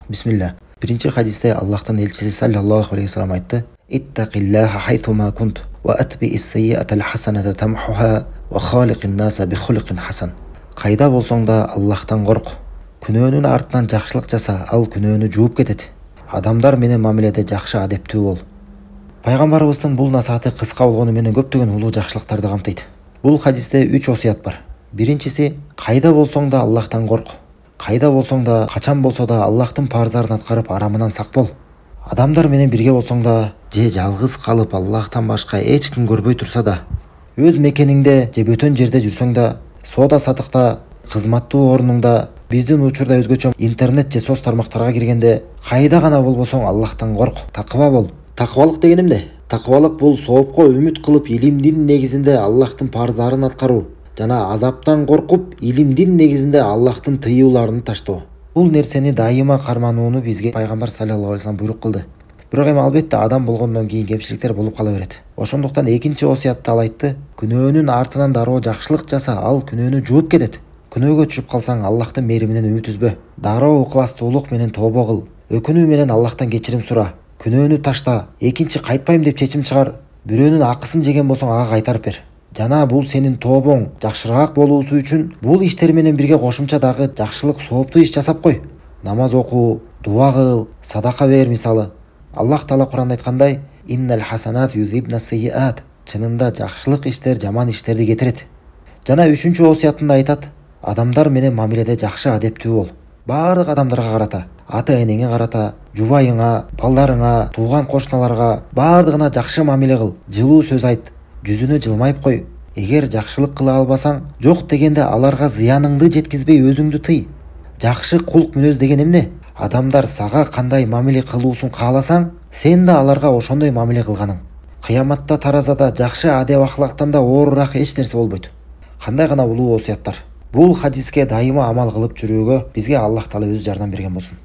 Бисмилля. Биринчи хадисте Аллахтан элчиси саллаллаху алейхи вассалам айтты: "Иттақиллаха хайсума кунт ва атби ис-саййиатал хасаната тамхуха ва халиқин наса би хулуқин хасан." Кайда болсоң да Аллахтан корк. Күнөөнүн артынан жакшылык жаса, ал күнөөнү жууп кетет. Адамдар менен мамиледе жакшы адептүү бол. Пайгамбарыбыздын бул насааты кыска болгону менен көптөгөн улуу жакшылыктарды камтыйт. Бул хадисте 3 осуят бар. Биринчиси: кайда болсоң да Аллахтан корк. Кайда болсоң да, качан болсо да Аллахтын парзарын аткарып арамынан сак бол. Адамдар менен бирге болсоң да, же жалгыз калып Аллахтан башка эч ким көрбөй турса да, өз мекениңде же бөтөн жерде жүрсөң да, соода сатыкта, кызматтуу орнуңда, биздин учурда өзгөчө интернет же соц тармактарга киргенде, кайда гана болбосоң Аллахтан корк, такыба бол. Такыбалык деген эмне? Такыбалык бул соопко үмүт кылып илимдин негизинде Аллахтын парзарын аткаруу жана азаптан коркуп илимдин негизинде Аллахтын тыюуларын таштоо. Бул нерсени дайыма карманууну бизге пайгамбар саллаллаху алейхи вассалам буйрук кылды. Бирок эми албетте адам болгондон кийин кемчиликтер болуп кала берет. Ошондуктан экинчи осуятта ал айтты: күнөөнүн артынан дароо жакшылык жаса, ал күнөөнү жууп кетет. Күнөөгө түшүп калсаң Аллахтын мээриминен үмүт үзбө. Дароо ыкластуулук менен тобо кыл. Өкүнүү менен Аллахтан кечирим сура. Күнөөнү ташта. Экинчи кайтпайм деп чечим чыгар. Бирөөнүн акысын жеген болсоң ага кайтарып бер. Жана бул сенин тобоң жакшыраак болуусу үчүн бул иштер менен бирге кошумча дагы жакшылык, сооптуу иш жасап кой. Намаз окуу, дуа кыл, садака бер мисалы. Аллах Таала Куранда айткандай: "Иннал хасанат юзибна сайиат." Чынында жакшылык иштер жаман иштерди кетирет. Жана үчүнчү осуятында айтат: адамдар менен мамиледе жакшы адептүү бол. Бардык адамдарга карата, ата-энеңе карата, жубайыңа, балдарыңа, тууган кошуналарга бардыгына жакшы мамиле кыл, жылуу сөз айт, жүзүнө жылмайып кой. Эгер жакшылык кыла албасаң, жок дегенде аларга зыяныңды жеткизбей өзүңдү тый. Жакшы кулк мүнөз деген эмне? Адамдар сага кандай мамиле кылуусун кааласаң, сен да аларга ошондой мамиле кылганың. Кыяматта таразада жакшы адеп ахлактан да оорураак эч нерсе болбойт. Кандай гана улуу осуяттар. Бул хадиске дайыма амал кылып жүрүүгө бизге Аллах Таала өзү жардам берген болсун.